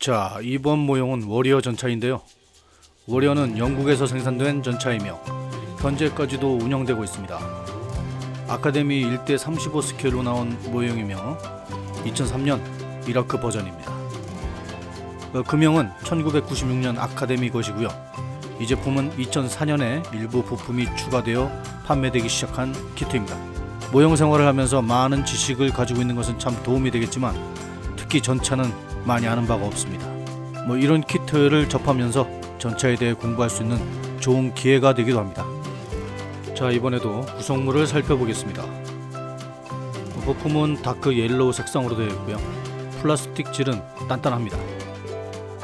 자, 이번 모형은 워리어 전차인데요. 워리어는 영국에서 생산된 전차이며 현재까지도 운영되고 있습니다. 아카데미 1대 35 스케일로 나온 모형이며 2003년 이라크 버전입니다. 금형은 1996년 아카데미 것이고요. 이 제품은 2004년에 일부 부품이 추가되어 판매되기 시작한 키트입니다. 모형 생활을 하면서 많은 지식을 가지고 있는 것은 참 도움이 되겠지만 특히 전차는 많이 아는 바가 없습니다. 이런 키트를 접하면서 전차에 대해 공부할 수 있는 좋은 기회가 되기도 합니다. 자, 이번에도 구성물을 살펴보겠습니다. 부품은 다크 옐로우 색상으로 되어 있고요. 플라스틱 질은 단단합니다.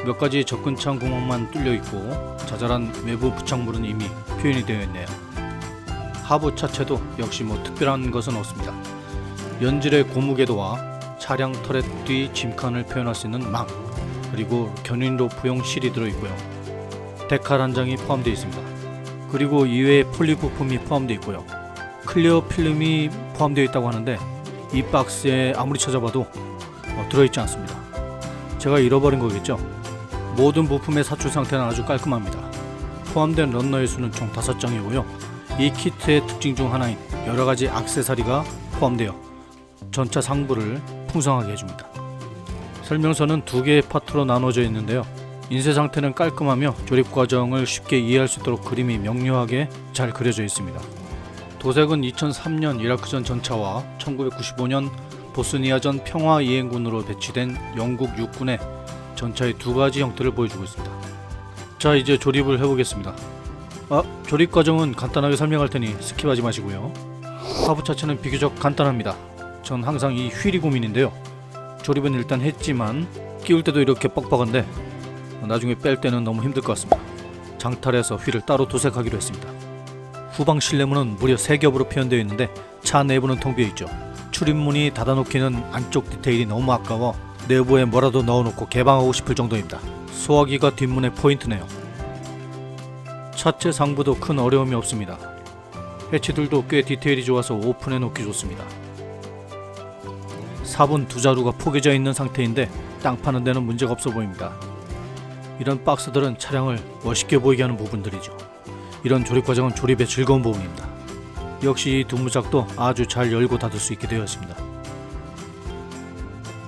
몇 가지 접근창 구멍만 뚫려 있고 자잘한 외부 부착물은 이미 표현이 되어 있네요. 하부 차체도 역시 특별한 것은 없습니다. 연질의 고무궤도와 차량 터렛 뒤 짐칸을 표현할 수 있는 망, 그리고 견인 로프용 실이 들어있고요. 데칼 한 장이 포함되어 있습니다. 그리고 이외에 폴리 부품이 포함되어 있고요. 클리어 필름이 포함되어 있다고 하는데 이 박스에 아무리 찾아봐도 들어있지 않습니다. 제가 잃어버린 거겠죠? 모든 부품의 사출 상태는 아주 깔끔합니다. 포함된 런너의 수는 총 5장이고요. 이 키트의 특징 중 하나인 여러가지 액세서리가 포함되어 전차 상부를 풍성하게 해줍니다. 설명서는 2개의 파트로 나눠져 있는데요. 인쇄 상태는 깔끔하며 조립 과정을 쉽게 이해할 수 있도록 그림이 명료하게 잘 그려져 있습니다. 도색은 2003년 이라크전 전차와 1995년 보스니아전 평화이행군으로 배치된 영국 육군의 전차의 2가지 형태를 보여주고 있습니다. 자, 이제 조립을 해보겠습니다. 조립 과정은 간단하게 설명할 테니 스킵하지 마시고요. 하부 차체는 비교적 간단합니다. 전 항상 이 휠이 고민인데요. 조립은 일단 했지만 끼울 때도 이렇게 뻑뻑한데 나중에 뺄 때는 너무 힘들 것 같습니다. 장탈해서 휠을 따로 도색하기로 했습니다. 후방 실내문은 무려 3겹으로 표현되어 있는데 차 내부는 텅 비어 있죠. 출입문이 닫아놓기는 안쪽 디테일이 너무 아까워 내부에 뭐라도 넣어놓고 개방하고 싶을 정도입니다. 소화기가 뒷문의 포인트네요. 차체 상부도 큰 어려움이 없습니다. 해치들도 꽤 디테일이 좋아서 오픈해 놓기 좋습니다. 삽은 2자루가 포개져 있는 상태인데 땅 파는 데는 문제가 없어 보입니다. 이런 박스들은 차량을 멋있게 보이게 하는 부분들이죠. 이런 조립 과정은 조립의 즐거운 부분입니다. 역시 이 두무작도 아주 잘 열고 닫을 수 있게 되어 있습니다.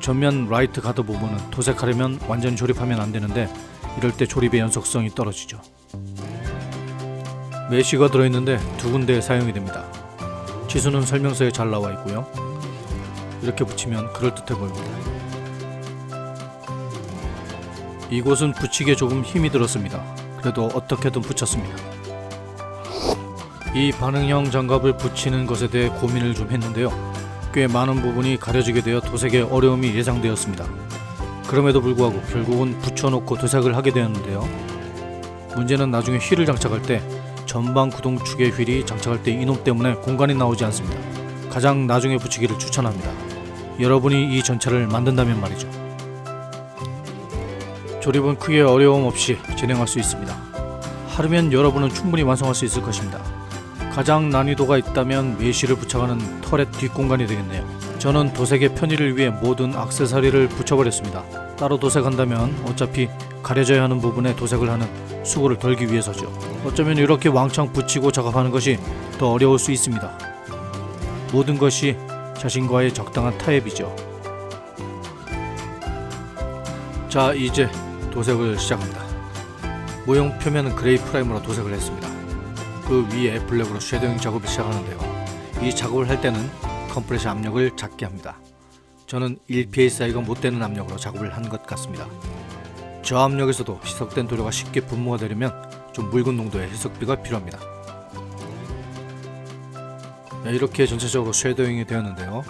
전면 라이트 가드 부분은 도색하려면 완전히 조립하면 안 되는데 이럴 때 조립의 연속성이 떨어지죠. 메쉬가 들어있는데 2군데에 사용이 됩니다. 치수는 설명서에 잘 나와 있고요. 이렇게 붙이면 그럴듯해 보입니다. 이곳은 붙이기에 조금 힘이 들었습니다. 그래도 어떻게든 붙였습니다. 이 반응형 장갑을 붙이는 것에 대해 고민을 좀 했는데요. 꽤 많은 부분이 가려지게 되어 도색에 어려움이 예상되었습니다. 그럼에도 불구하고 결국은 붙여놓고 도색을 하게 되었는데요. 문제는 나중에 휠을 장착할 때 전방 구동축의 휠이 장착할 때 이놈 때문에 공간이 나오지 않습니다. 가장 나중에 붙이기를 추천합니다. 여러분이 이 전차를 만든다면 말이죠. 조립은 크게 어려움 없이 진행할 수 있습니다. 하루면 여러분은 충분히 완성할 수 있을 것입니다. 가장 난이도가 있다면 메쉬를 부착하는 터렛 뒷공간이 되겠네요. 저는 도색의 편의를 위해 모든 액세서리를 붙여버렸습니다. 따로 도색한다면 어차피 가려져야 하는 부분에 도색을 하는 수고를 덜기 위해서죠. 어쩌면 이렇게 왕창 붙이고 작업하는 것이 더 어려울 수 있습니다. 모든 것이 자신과의 적당한 타협이죠. 자, 이제 도색을 시작합니다. 모형 표면은 그레이 프라이머로 도색을 했습니다. 그 위에 블랙으로 쉐도잉 작업을 시작하는데요. 이 작업을 할 때는 컴프레셔 압력을 작게 합니다. 저는 1psi가 못 되는 압력으로 작업을 한 것 같습니다. 저압력에서도 희석된 도료가 쉽게 분무가 되려면 좀 묽은 농도의 희석비가 필요합니다. 이렇게 전체적으로 쉐도잉이 되었는데요.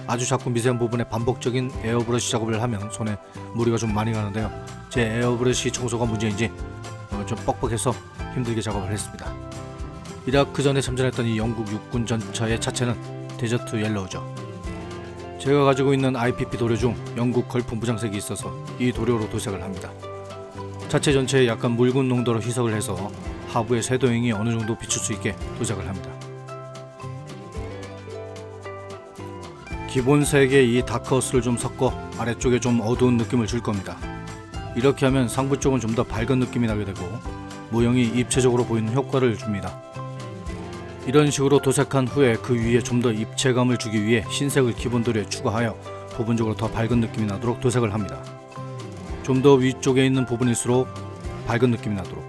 아주 작고 미세한 부분에 반복적인 에어브러쉬 작업을 하면 손에 무리가 좀 많이 가는데요. 제 에어브러쉬 청소가 문제인지 좀 뻑뻑해서 힘들게 작업을 했습니다. 이라크 전에 참전했던 이 영국 육군 전차의 차체는 데저트 옐로우죠. 제가 가지고 있는 IPP 도료 중 영국 걸프 무장색이 있어서 이 도료로 도색을 합니다. 차체 전체에 약간 묽은 농도로 희석을 해서 하부의 쉐도잉이 어느 정도 비출 수 있게 도색을 합니다. 기본 색에 이 다크호스를 좀 섞어 아래쪽에 좀 어두운 느낌을 줄 겁니다. 이렇게 하면 상부 쪽은 좀 더 밝은 느낌이 나게 되고 모형이 입체적으로 보이는 효과를 줍니다. 이런 식으로 도색한 후에 그 위에 좀 더 입체감을 주기 위해 흰색을 기본 도료에 추가하여 부분적으로 더 밝은 느낌이 나도록 도색을 합니다. 좀 더 위쪽에 있는 부분일수록 밝은 느낌이 나도록,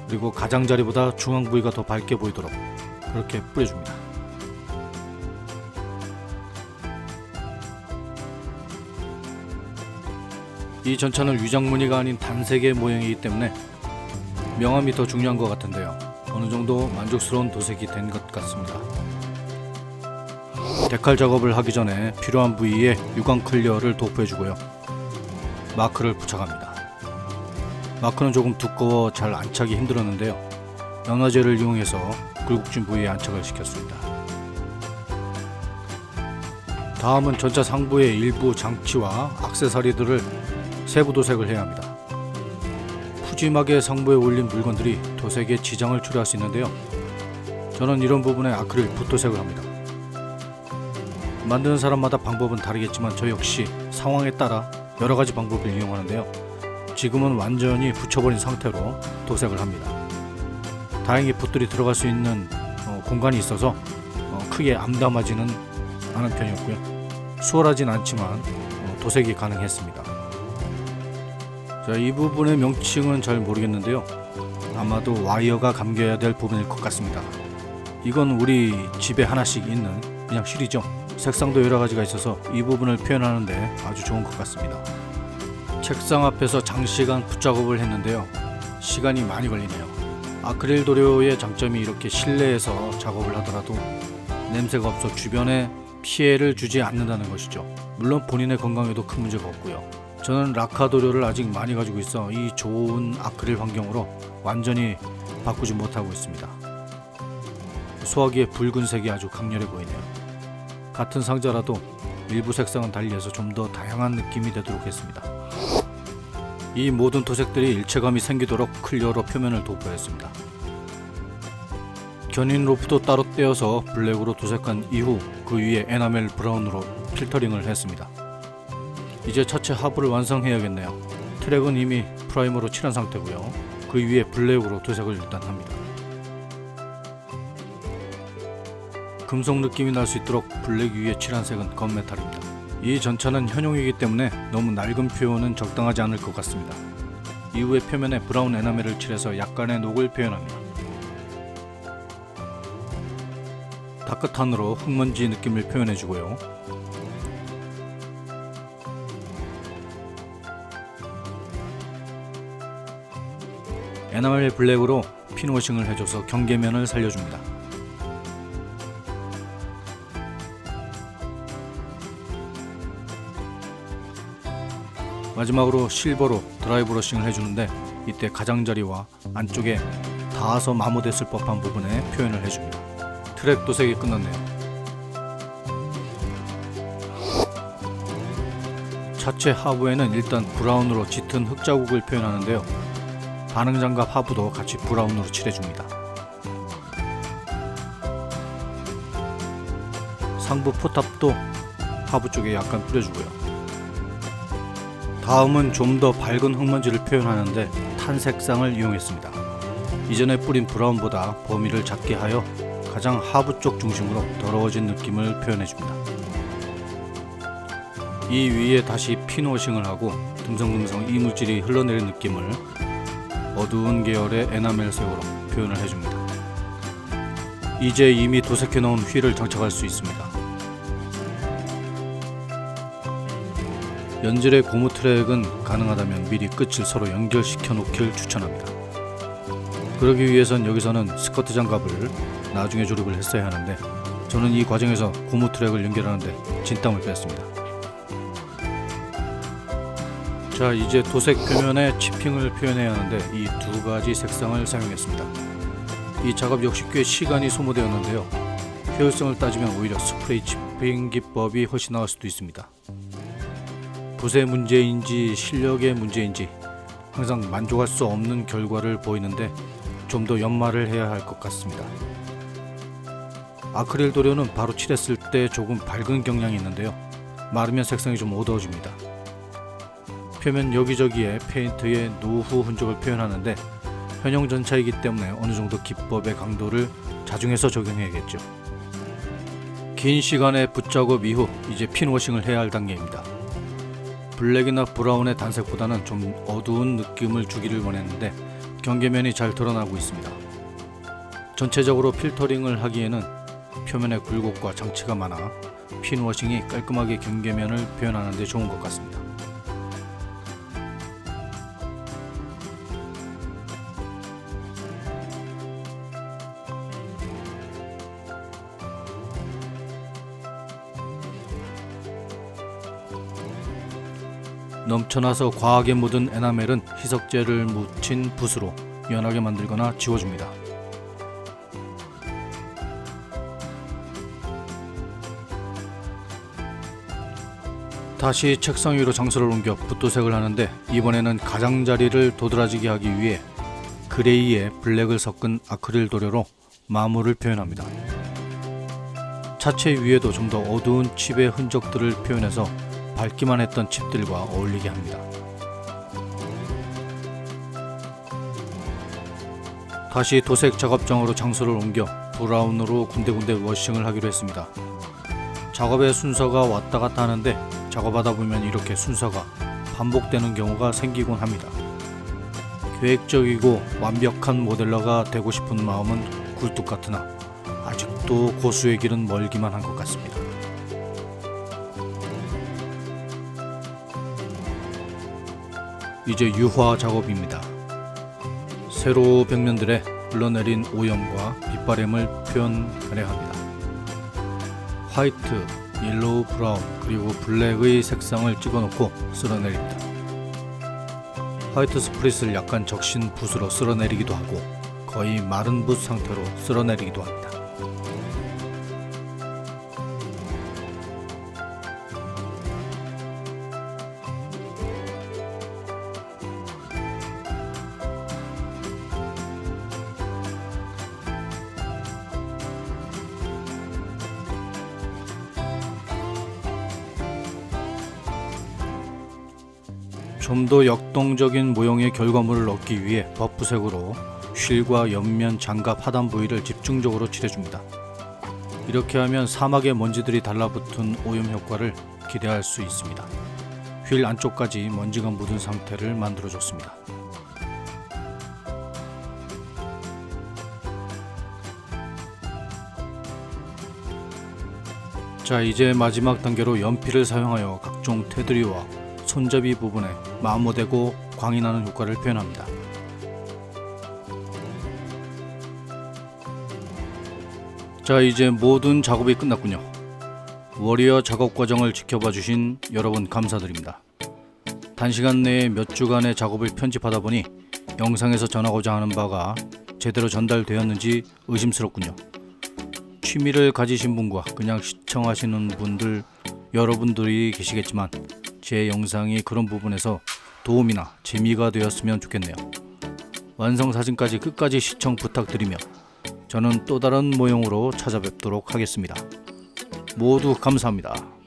그리고 가장자리보다 중앙 부위가 더 밝게 보이도록 그렇게 뿌려줍니다. 이 전차는 위장무늬가 아닌 단색의 모형이기 때문에 명암이 더 중요한 것 같은데요. 어느 정도 만족스러운 도색이 된 것 같습니다. 데칼 작업을 하기 전에 필요한 부위에 유광 클리어를 도포해주고요. 마크를 부착합니다. 마크는 조금 두꺼워 잘 안착이 힘들었는데요. 연화제를 이용해서 굴곡진 부위에 안착을 시켰습니다. 다음은 전차 상부의 일부 장치와 액세서리들을 세부 도색을 해야 합니다. 푸짐하게 상부에 올린 물건들이 도색에 지장을 초래할 수 있는데요. 저는 이런 부분에 아크릴 붓도색을 합니다. 만드는 사람마다 방법은 다르겠지만 저 역시 상황에 따라 여러 가지 방법을 이용하는데요. 지금은 완전히 붙여버린 상태로 도색을 합니다. 다행히 붓들이 들어갈 수 있는 공간이 있어서 크게 암담하지는 않은 편이었고요. 수월하진 않지만 도색이 가능했습니다. 자, 이 부분의 명칭은 잘 모르겠는데요. 아마도 와이어가 감겨야 될 부분일 것 같습니다. 이건 우리 집에 하나씩 있는 그냥 실이죠. 색상도 여러 가지가 있어서 이 부분을 표현하는데 아주 좋은 것 같습니다. 책상 앞에서 장시간 붓작업을 했는데요. 시간이 많이 걸리네요. 아크릴 도료의 장점이 이렇게 실내에서 작업을 하더라도 냄새가 없어 주변에 피해를 주지 않는다는 것이죠. 물론 본인의 건강에도 큰 문제가 없고요. 저는 라카 도료를 아직 많이 가지고 있어 이 좋은 아크릴 환경으로 완전히 바꾸지 못하고 있습니다. 소화기의 붉은색이 아주 강렬해 보이네요. 같은 상자라도 일부 색상은 달리해서 좀 더 다양한 느낌이 되도록 했습니다. 이 모든 도색들이 일체감이 생기도록 클리어로 표면을 도포했습니다. 견인 로프도 따로 떼어서 블랙으로 도색한 이후 그 위에 에나멜 브라운으로 필터링을 했습니다. 이제 차체 하부를 완성해야겠네요. 트랙은 이미 프라이머로 칠한 상태고요. 그 위에 블랙으로 도색을 일단 합니다. 금속 느낌이 날 수 있도록 블랙 위에 칠한 색은 건메탈입니다. 이 전차는 현용이기 때문에 너무 낡은 표현은 적당하지 않을 것 같습니다. 이후에 표면에 브라운 에나멜을 칠해서 약간의 녹을 표현합니다. 다크탄으로 흙먼지 느낌을 표현해주고요. 에나멜 블랙으로 핀워싱을 해줘서 경계면을 살려줍니다. 마지막으로 실버로 드라이 브러싱을 해주는데 이때 가장자리와 안쪽에 닿아서 마모됐을 법한 부분에 표현을 해줍니다. 트랙 도색이 끝났네요. 차체 하부에는 일단 브라운으로 짙은 흙자국을 표현하는데요. 반응장갑 하부도 같이 브라운으로 칠해줍니다. 상부 포탑도 하부 쪽에 약간 뿌려주고요. 다음은 좀 더 밝은 흙먼지를 표현하는데 탄 색상을 이용했습니다. 이전에 뿌린 브라운보다 범위를 작게 하여 가장 하부 쪽 중심으로 더러워진 느낌을 표현해줍니다. 이 위에 다시 핀워싱을 하고 듬성듬성 이물질이 흘러내린 느낌을 어두운 계열의 에나멜 색으로 표현을 해줍니다. 이제 이미 도색해 놓은 휠을 장착할 수 있습니다. 연질의 고무 트랙은 가능하다면 미리 끝을 서로 연결시켜 놓길 추천합니다. 그러기 위해선 여기서는 스커트 장갑을 나중에 조립을 했어야 하는데 저는 이 과정에서 고무 트랙을 연결하는데 진땀을 뺐습니다. 자, 이제 도색 표면에 치핑을 표현해야 하는데 이 두 가지 색상을 사용했습니다. 이 작업 역시 꽤 시간이 소모되었는데요. 효율성을 따지면 오히려 스프레이 치핑 기법이 훨씬 나을 수도 있습니다. 붓의 문제인지 실력의 문제인지 항상 만족할 수 없는 결과를 보이는데 좀 더 연마를 해야 할 것 같습니다. 아크릴 도료는 바로 칠했을 때 조금 밝은 경향이 있는데요. 마르면 색상이 좀 어두워집니다. 표면 여기저기에 페인트의 노후 흔적을 표현하는데 현형 전차이기 때문에 어느 정도 기법의 강도를 자중해서 적용해야겠죠. 긴 시간의 붓작업 이후 이제 핀워싱을 해야 할 단계입니다. 블랙이나 브라운의 단색보다는 좀 어두운 느낌을 주기를 원했는데 경계면이 잘 드러나고 있습니다. 전체적으로 필터링을 하기에는 표면에 굴곡과 장치가 많아 핀워싱이 깔끔하게 경계면을 표현하는 데 좋은 것 같습니다. 넘쳐나서 과하게 묻은 에나멜은 희석제를 묻힌 붓으로 연하게 만들거나 지워줍니다. 다시 책상 위로 장소를 옮겨 붓도색을 하는데 이번에는 가장자리를 도드라지게 하기 위해 그레이에 블랙을 섞은 아크릴 도료로 마물을 표현합니다. 차체 위에도 좀 더 어두운 칩의 흔적들을 표현해서 밝기만 했던 칩들과 어울리게 합니다. 다시 도색 작업장으로 장소를 옮겨 브라운으로 군데군데 워싱을 하기로 했습니다. 작업의 순서가 왔다 갔다 하는데 작업하다 보면 이렇게 순서가 반복되는 경우가 생기곤 합니다. 계획적이고 완벽한 모델러가 되고 싶은 마음은 굴뚝 같으나 아직도 고수의 길은 멀기만 한 것 같습니다. 이제 유화 작업입니다. 세로 벽면들에 흘러내린 오염과 빗바램을 표현해야 합니다. 화이트, 옐로우, 브라운 그리고 블랙의 색상을 찍어놓고 쓸어내립니다. 화이트 스프릿을 약간 적신 붓으로 쓸어내리기도 하고 거의 마른 붓 상태로 쓸어내리기도 합니다. 좀 더 역동적인 모형의 결과물을 얻기 위해 버프색으로 휠과 옆면 장갑 하단 부위를 집중적으로 칠해줍니다. 이렇게 하면 사막의 먼지들이 달라붙은 오염 효과를 기대할 수 있습니다. 휠 안쪽까지 먼지가 묻은 상태를 만들어줬습니다. 자, 이제 마지막 단계로 연필을 사용하여 각종 테두리와 손잡이 부분에 마모되고 광이 나는 효과를 표현합니다. 자, 이제 모든 작업이 끝났군요. 워리어 작업 과정을 지켜봐 주신 여러분 감사드립니다. 단시간 내에 몇 주간의 작업을 편집하다 보니 영상에서 전하고자 하는 바가 제대로 전달되었는지 의심스럽군요. 취미를 가지신 분과 그냥 시청하시는 분들 여러분들이 계시겠지만 제 영상이 그런 부분에서 도움이나 재미가 되었으면 좋겠네요. 완성 사진까지 끝까지 시청 부탁드리며 저는 또 다른 모형으로 찾아뵙도록 하겠습니다. 모두 감사합니다.